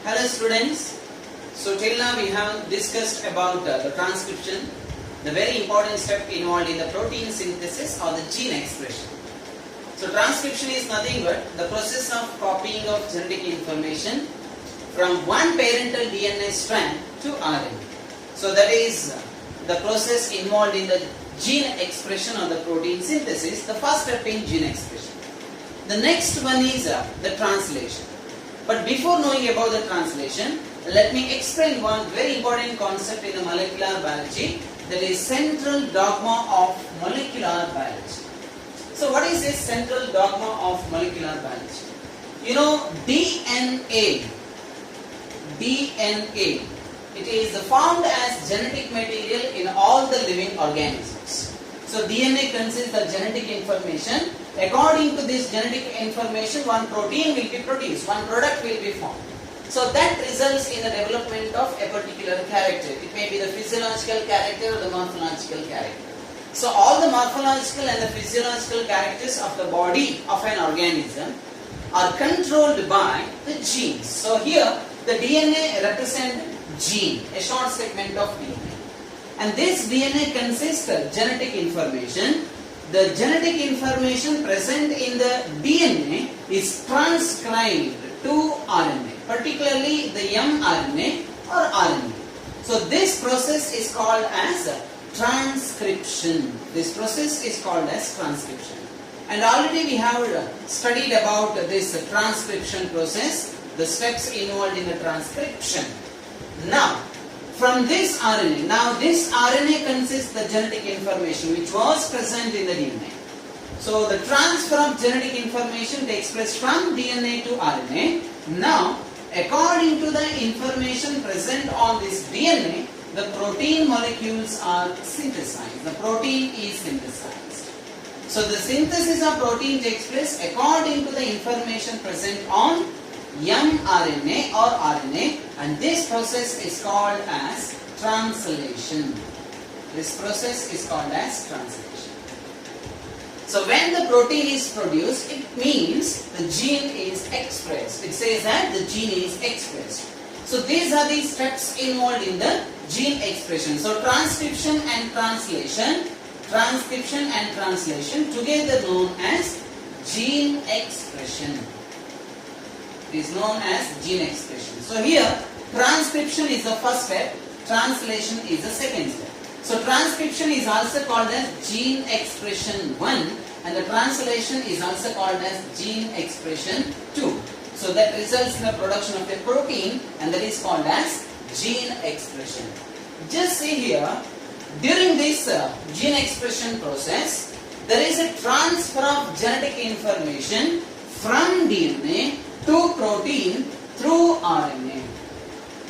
Hello students. So till now we have discussed about the transcription, the very important step involved in the protein synthesis or the gene expression. So transcription is nothing but the process of copying of genetic information from one parental DNA strand to RNA. So that is the process involved in the gene expression or the protein synthesis, the first step in gene expression. The next one is the translation. But before knowing about the translation, let me explain one very important concept in the molecular biology, that is central dogma of molecular biology. So what is this central dogma of molecular biology? You know, DNA, it is formed as genetic material in all the living organisms. So DNA consists of genetic information. According to this genetic information, one protein will be produced, one product will be formed. So that results in the development of a particular character. It may be the physiological character or the morphological character. So all the morphological and the physiological characters of the body of an organism are controlled by the genes. So here the DNA represents gene, a short segment of DNA. And this DNA consists of genetic information. The genetic information present in the DNA is transcribed to RNA, particularly the mRNA or RNA. So this process is called as transcription. This process is called as transcription. And already we have studied about this transcription process, the steps involved in the transcription. Now, from this RNA, this RNA consists the genetic information which was present in the DNA. So the transfer of genetic information takes place from DNA to RNA. Now, according to the information present on this DNA, the protein molecules are synthesized. The protein is synthesized. So the synthesis of protein takes place according to the information present on mRNA or RNA, and this process is called as translation. This process is called as translation. So when the protein is produced, it means the gene is expressed. It says that the gene is expressed. So these are the steps involved in the gene expression. So transcription and translation together known as gene expression. It is known as gene expression. So here transcription is the first step, translation is the second step. So transcription is also called as gene expression 1 and the translation is also called as gene expression 2. So that results in the production of a protein and that is called as gene expression. Just see here, during this gene expression process, there is a transfer of genetic information from DNA to protein through RNA.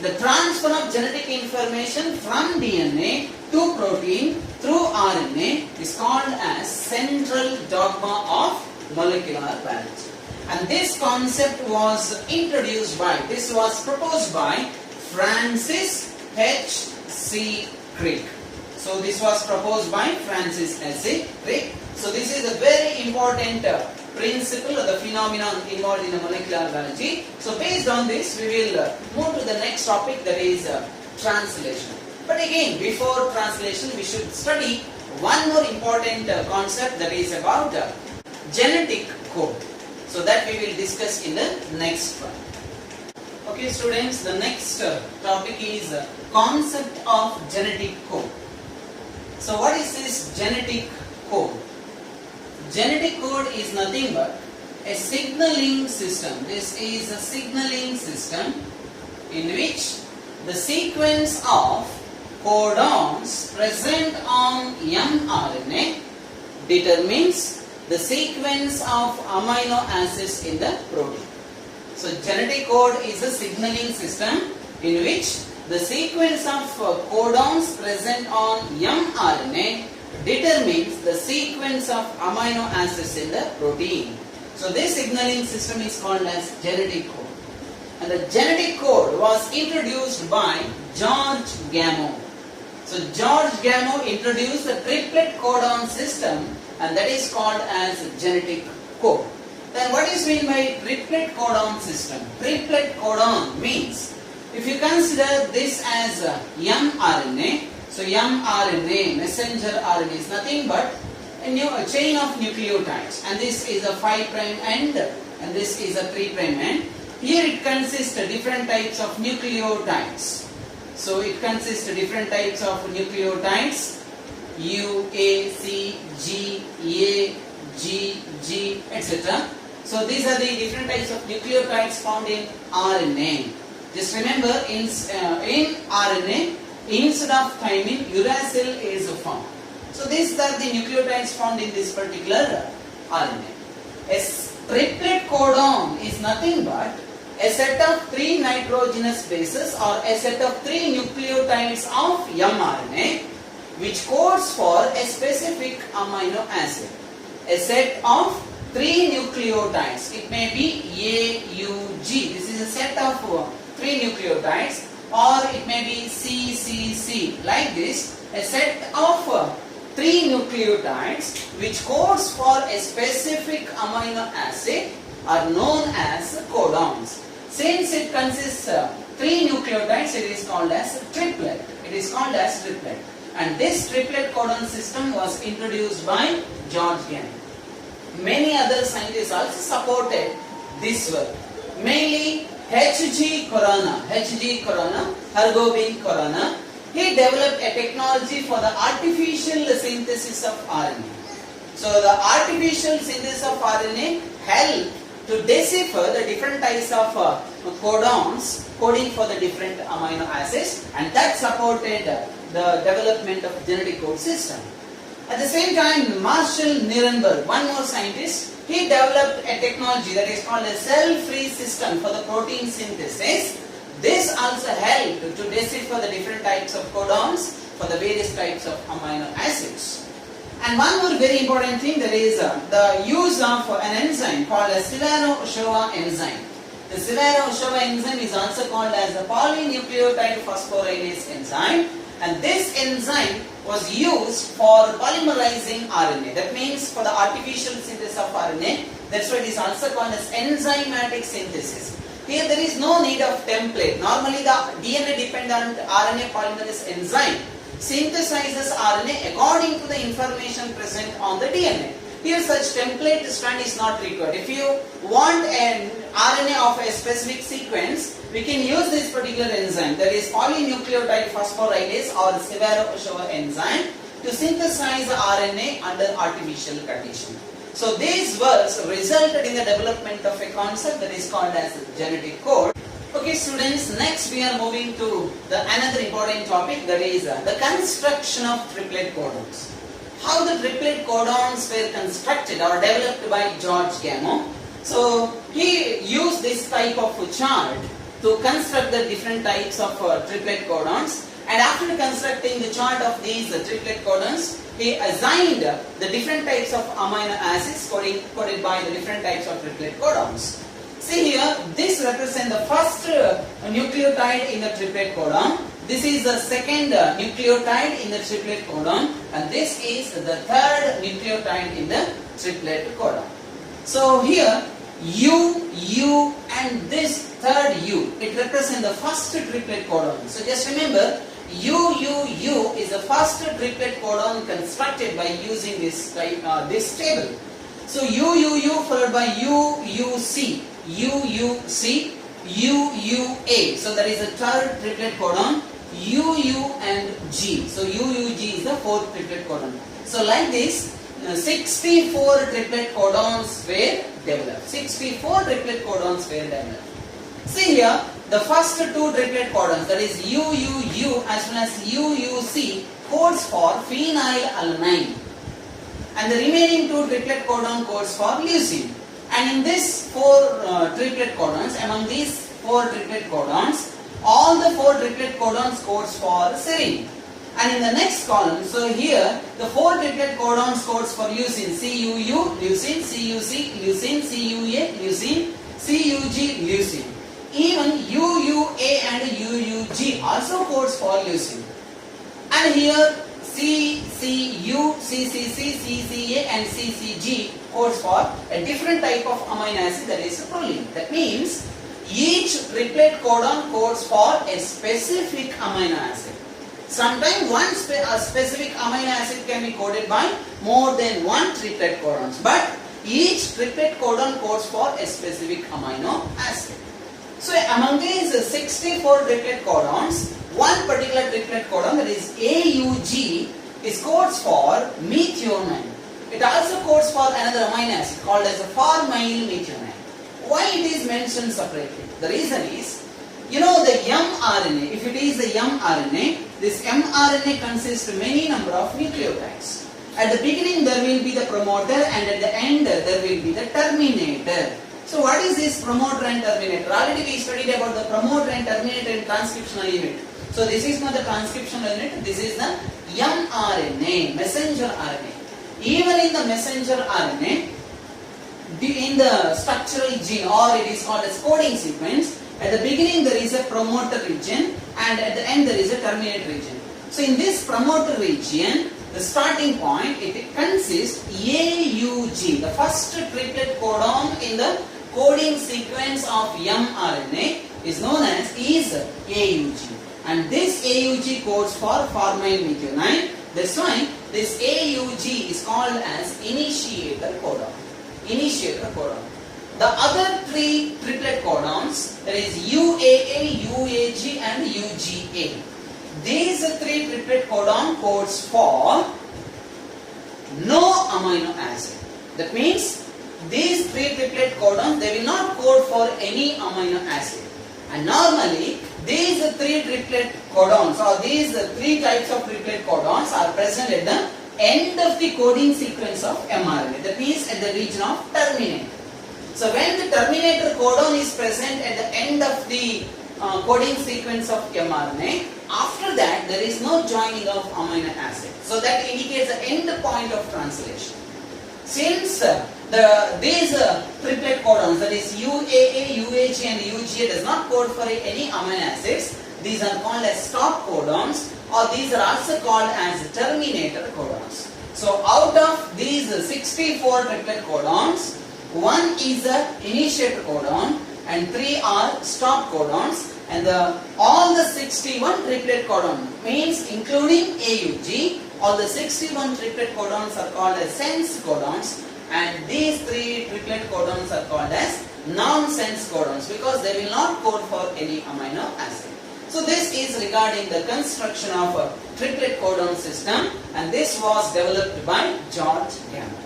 The transfer of genetic information from DNA to protein through RNA is called as central dogma of molecular biology. And this concept was proposed by Francis H.C. Crick. So this was proposed by Francis H.C. Crick. So this is a very important principle or the phenomenon involved in the molecular biology. So based on this, we will move to the next topic, that is translation. But again, before translation, we should study one more important concept, that is about genetic code. So that we will discuss in the next one. Okay students, the next topic is concept of genetic code. So what is this genetic code? Genetic code is nothing but a signaling system. This is a signaling system in which the sequence of codons present on mRNA determines the sequence of amino acids in the protein. So genetic code is a signaling system in which the sequence of codons present on mRNA determines the sequence of amino acids in the protein. So this signaling system is called as genetic code. And the genetic code was introduced by George Gamow. So George Gamow introduced the triplet codon system and that is called as genetic code. Then what is meant by triplet codon system? Triplet codon means, if you consider this as mRNA, so mRNA, messenger RNA is nothing but a chain of nucleotides, and this is a 5' end and this is a 3' end. Here it consists of different types of nucleotides. So it consists of different types of nucleotides, U, A, C, G, A, G, G, etc. So these are the different types of nucleotides found in RNA. Just remember, in RNA, instead of thymine, uracil is found. So these are the nucleotides found in this particular RNA. A triplet codon is nothing but a set of 3 nitrogenous bases or a set of 3 nucleotides of mRNA which codes for a specific amino acid. A set of 3 nucleotides. It may be A, U, G. This is a set of 3 nucleotides, or it may be C, C, C. Like this, a set of 3 nucleotides which codes for a specific amino acid are known as codons. Since it consists of 3 nucleotides, it is called as triplet. It is called as triplet. And this triplet codon system was introduced by George Gamow. Many other scientists also supported this work. Mainly H.G. Khorana, Hargobind Khorana. He developed a technology for the artificial synthesis of RNA. So the artificial synthesis of RNA helped to decipher the different types of codons coding for the different amino acids, and that supported the development of genetic code system. At the same time, Marshall Nirenberg, one more scientist, he developed a technology that is called a cell-free system for the protein synthesis. This also helped to decipher the different types of codons for the various types of amino acids. And one more very important thing, that is the use of an enzyme called a Severo-Ochoa enzyme. The Severo-Ochoa enzyme is also called as the polynucleotide phosphorylase enzyme, and this enzyme was used for polymerizing RNA. That means for the artificial synthesis of RNA. That's why it is also called as enzymatic synthesis. Here there is no need of template. Normally the DNA dependent RNA polymerase enzyme synthesizes RNA according to the information present on the DNA. Here such template strand is not required. If you want an RNA of a specific sequence, we can use this particular enzyme, that is polynucleotide phosphorylase or Severo-Ochoa enzyme, to synthesize the RNA under artificial condition. So these works resulted in the development of a concept that is called as genetic code. Okay students, next we are moving to another important topic, that is the construction of triplet codons. How the triplet codons were constructed or developed by George Gamow. So he used this type of chart to construct the different types of triplet codons, and after constructing the chart of these triplet codons, he assigned the different types of amino acids coded by the different types of triplet codons. See here, this represents the first nucleotide in the triplet codon. This is the second nucleotide in the triplet codon, and this is the third nucleotide in the triplet codon. So here, U, and this third U, it represents the first triplet codon. So just remember, U is the first triplet codon constructed by using this table. So U followed by UUC, UUA. So that is the third triplet codon. UU and G. So UUG is the fourth triplet codon. So like this, 64 triplet codons were developed. 64 triplet codons were developed. See here, the first two triplet codons, that is UUU as well as UUC, codes for phenylalanine, and the remaining two triplet codon codes for leucine. And in this triplet codons, among these 4 triplet codons, all the 4 triplet codons codes for serine. And in the next column, so here the 4 triplet codons codes for leucine, CUU, leucine, CUC, leucine, CUA, leucine, CUG, leucine. Even UUA and UUG also codes for leucine. And here CCU, CCC, CCA and CCG codes for a different type of amino acid, that is proline. That means each triplet codon codes for a specific amino acid. Sometimes one specific amino acid can be coded by more than one triplet codons, but each triplet codon codes for a specific amino acid. So among these 64 triplet codons, one particular triplet codon, that is AUG, is codes for methionine. It also codes for another amino acid called as a formyl methionine. Why it is mentioned separately? The reason is, you know, the mRNA, if it is the mRNA, this mRNA consists of many number of nucleotides. At the beginning there will be the promoter and at the end there will be the terminator. So what is this promoter and terminator? Already we studied about the promoter and terminator in transcriptional unit. So this is not the transcriptional unit, this is the mRNA, messenger RNA. Even in the messenger RNA, in the structural gene, or it is called as coding sequence, at the beginning there is a promoter region and at the end there is a terminator region. So in this promoter region, the starting point, it consists AUG, the first triplet codon in the coding sequence of mRNA is known as AUG. And this AUG codes for formyl methionine. That's why this AUG is called as initiator codon. Initiator codon. The other three triplet codons, that is UAA, UAG and UGA. These three triplet codon codes for no amino acid. That means these three triplet codons, they will not code for any amino acid. And normally these three triplet codons or these three types of triplet codons are present at the end of the coding sequence of mRNA. That means at the region of terminator. So when the terminator codon is present at the end of the coding sequence of mRNA, after that there is no joining of amino acid. So that indicates the end point of translation. Since these triplet codons, that is UAA, UAG and UGA, does not code for any amino acids, these are called as stop codons, or these are also called as terminator codons. So out of these 64 triplet codons, one is a initiator codon and 3 are stop codons, and all the 61 triplet codon, means including AUG, all the 61 triplet codons are called as sense codons, and these 3 triplet codons are called as non-sense codons because they will not code for any amino acid. So this is regarding the construction of a triplet codon system, and this was developed by George Gamow.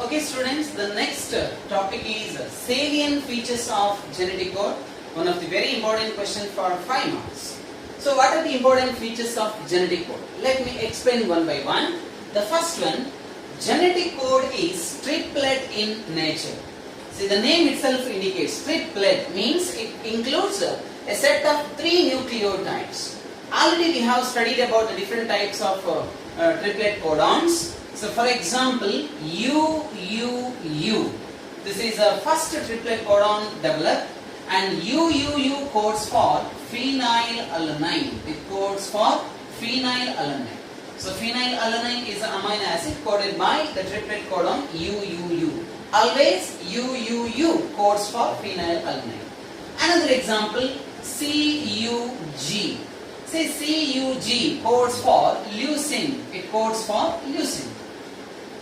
Okay students, the next topic is salient features of genetic code. One of the very important questions for 5 marks. So what are the important features of genetic code? Let me explain one by one. The first one, genetic code is triplet in nature. See, the name itself indicates triplet, means it includes a set of 3 nucleotides. Already we have studied about the different types of triplet codons. So for example, UUU, this is the first triplet codon developed, and UUU codes for phenylalanine. It codes for phenylalanine. So phenylalanine is an amino acid coded by the triplet codon UUU. Always UUU codes for phenylalanine. Another example, CUG. Say CUG codes for leucine. It codes for leucine.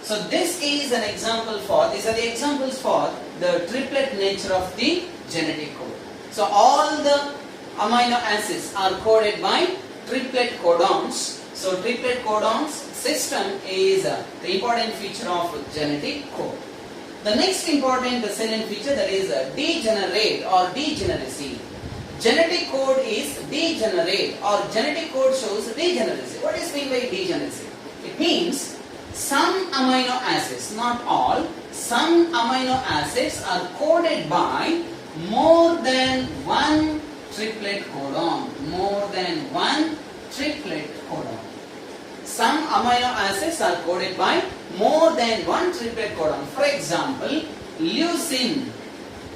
So this is an example for, these are the examples for the triplet nature of the genetic code. So all the amino acids are coded by triplet codons. So triplet codons system is the important feature of genetic code. The next important salient feature, that is degenerate or degeneracy. Genetic code is degenerate, or genetic code shows degeneracy. What is meant by degeneracy? It means some amino acids, not all, some amino acids are coded by more than one triplet codon. More than one triplet codon. Some amino acids are coded by more than one triplet codon. For example, leucine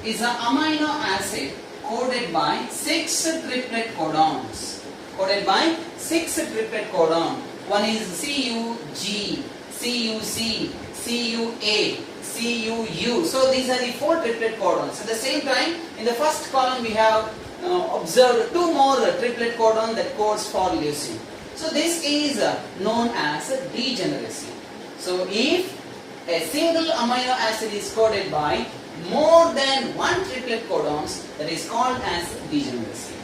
is an amino acid coded by 6 triplet codons. Coded by 6 triplet codon. One is CUG, CUC, CUA, CUU. So these are the 4 triplet codons. At the same time, in the first column we have observed 2 more triplet codon that codes for leucine. So this is known as degeneracy. So if a single amino acid is coded by more than 1 triplet codons, that is called as degeneracy.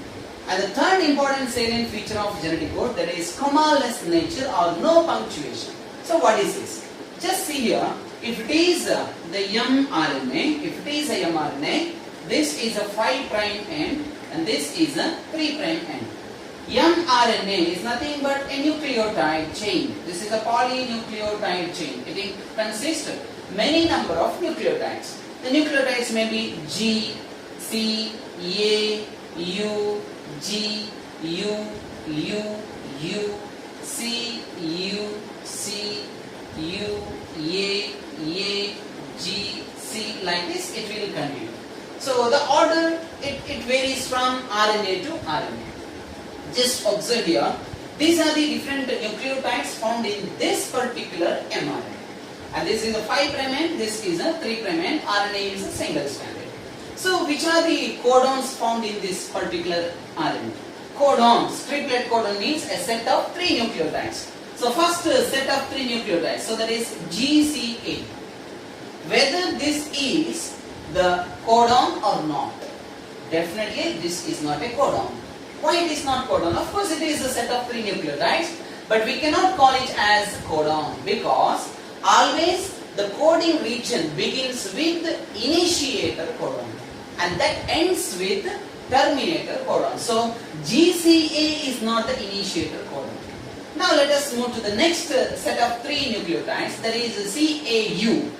And the third important salient feature of genetic code, that is comma-less nature or no punctuation. So what is this? Just see here, if it is the mRNA, if it is a mRNA, this is a 5' end and this is a 3' end. mRNA is nothing but a nucleotide chain. This is a polynucleotide chain. It consists of many number of nucleotides. The nucleotides may be G, C, A, U, G, U, U, C, U, C, U, A, G, C, like this it will continue. So the order, it varies from RNA to RNA. Just observe here, these are the different nucleotides found in this particular mRNA. And this is a 5' end, this is a 3' end, RNA is a single stranded. So which are the codons found in this particular RNA? Codons, triplet codon means a set of 3 nucleotides. So first set of 3 nucleotides, so that is GCA. Whether this is the codon or not, definitely this is not a codon. Why it is not codon? Of course it is a set of 3 nucleotides, but we cannot call it as codon because always the coding region begins with the initiator codon and that ends with terminator codon. So GCA is not the initiator codon. Now let us move to the next set of 3 nucleotides, that is CAU.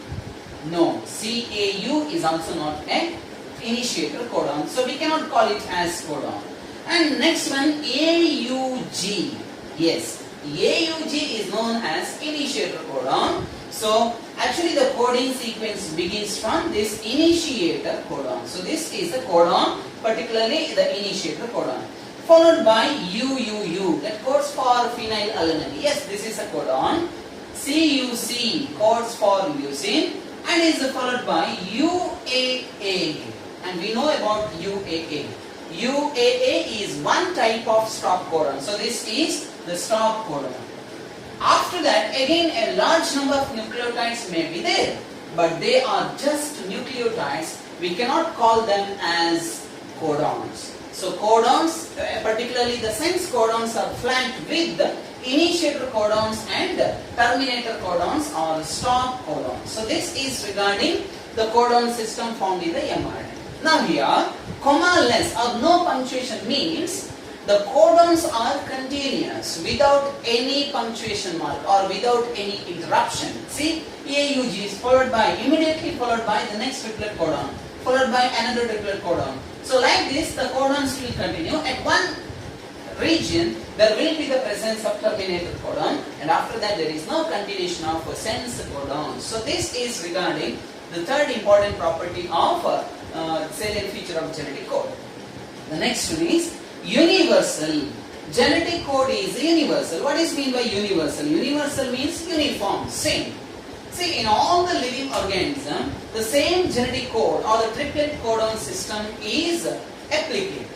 No, CAU is also not an initiator codon, so we cannot call it as codon. And next one, AUG. Yes, AUG is known as initiator codon. So actually the coding sequence begins from this initiator codon. So this is the codon, particularly the initiator codon. Followed by UUU, that codes for phenylalanine. Yes, this is a codon. CUC codes for leucine and is followed by UAA. And we know about UAA. UAA is one type of stop codon. So this is the stop codon. After that, again a large number of nucleotides may be there, but they are just nucleotides. We cannot call them as codons. So codons, particularly the sense codons, are flanked with the initiator codons and terminator codons or stop codons. So this is regarding the codon system found in the mRNA. Now here, comma-less or no punctuation means the codons are continuous without any punctuation mark or without any interruption. See, AUG is immediately followed by the next triplet codon, followed by another triplet codon. So like this, the codons will continue. At one region, there will be the presence of terminator codon, and after that there is no continuation of sense codon. So this is regarding the third important property of salient feature of genetic code. The next one is universal. Genetic code is universal. What is mean by universal? Universal means uniform, same. See, in all the living organism, the same genetic code or the triplet codon system is applicable.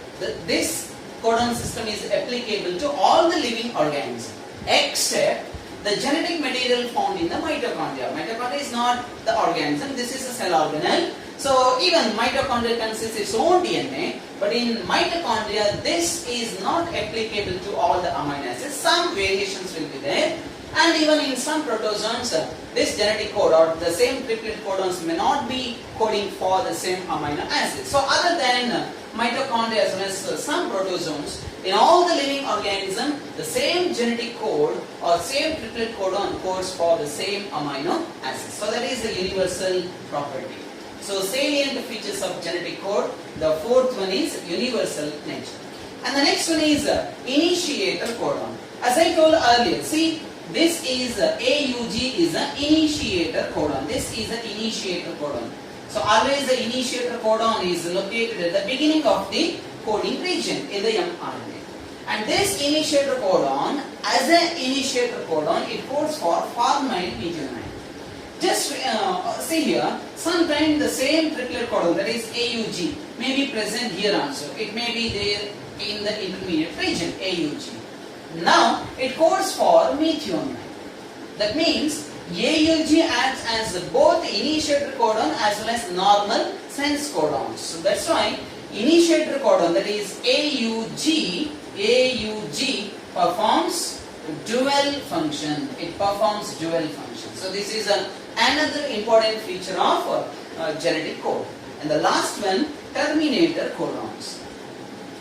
This codon system is applicable to all the living organisms except the genetic material found in the mitochondria. Mitochondria is not the organism, this is a cell organelle. So even mitochondria consists its own DNA, but in mitochondria this is not applicable to all the amino acids. Some variations will be there, and even in some protozoans this genetic code or the same triplet codons may not be coding for the same amino acids. So other than mitochondria as well as some protozoans, in all the living organism the same genetic code or same triplet codon codes for the same amino acids. So that is a universal property. So salient features of genetic code, the fourth one is universal nature. And the next one is initiator codon. As I told earlier, see, this is AUG is an initiator codon. This is an initiator codon. So always the initiator codon is located at the beginning of the coding region in the mRNA. And this initiator codon, as an initiator codon, it codes for formyl methionine. Just see here, sometimes the same triplet codon, that is AUG, may be present here also. It may be there in the intermediate region, AUG. Now, it codes for methionine. That means AUG acts as both initiator codon as well as normal sense codons. So that's why initiator codon, that is AUG performs dual function. It performs dual function. So this is another important feature of genetic code. And the last one, terminator codons.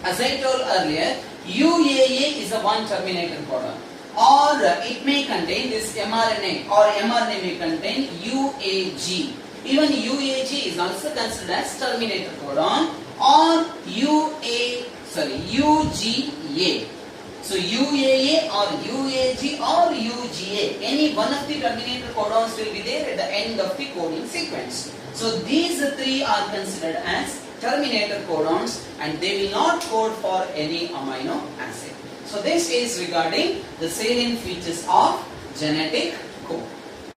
As I told earlier, UAA is a one terminator codon, or it may contain this mRNA, or mRNA may contain UAG. Even UAG is also considered as terminator codon, or UGA. So UAA or UAG or UGA, any one of the terminator codons will be there at the end of the coding sequence. So these three are considered as terminator codons, and they will not code for any amino acid. So this is regarding the salient features of genetic code.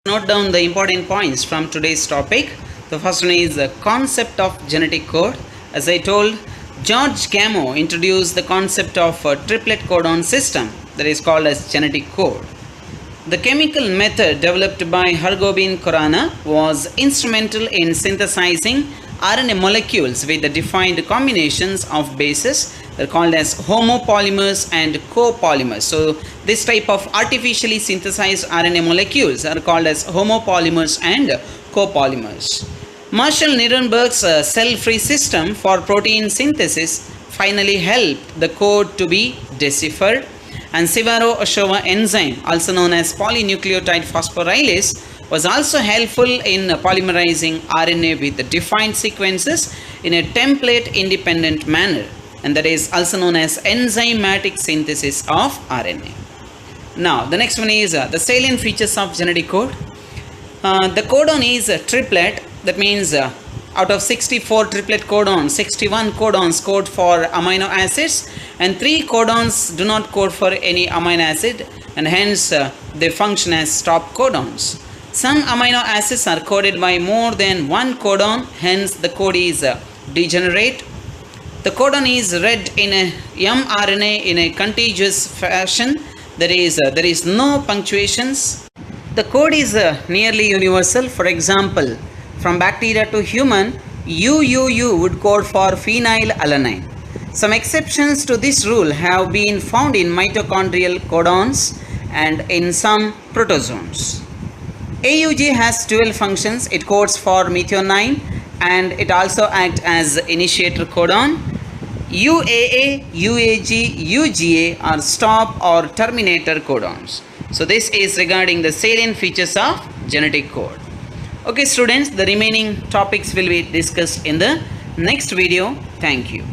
Note down the important points from today's topic. The first one is the concept of genetic code. As I told, George Gamow introduced the concept of a triplet codon system that is called as genetic code. The chemical method developed by Hargobind Khorana was instrumental in synthesizing RNA molecules with the defined combinations of bases that are called as homopolymers and copolymers. So this type of artificially synthesized RNA molecules are called as homopolymers and copolymers. Marshall Nirenberg's cell-free system for protein synthesis finally helped the code to be deciphered, and Severo-Ochoa enzyme, also known as polynucleotide phosphorylase, was also helpful in polymerizing RNA with the defined sequences in a template-independent manner, and that is also known as enzymatic synthesis of RNA. Now, the next one is the salient features of genetic code. The codon is a triplet. That means out of 64 triplet codons, 61 codons code for amino acids, and 3 codons do not code for any amino acid, and hence they function as stop codons. Some amino acids are coded by more than one codon, hence the code is degenerate. The codon is read in a mRNA in a contiguous fashion, there is no punctuations. The code is nearly universal. For example, from bacteria to human, UUU would code for phenylalanine. Some exceptions to this rule have been found in mitochondrial codons and in some protozoans. AUG has dual functions. It codes for methionine and it also acts as initiator codon. UAA, UAG, UGA are stop or terminator codons. So this is regarding the salient features of genetic code. Okay students, the remaining topics will be discussed in the next video. Thank you.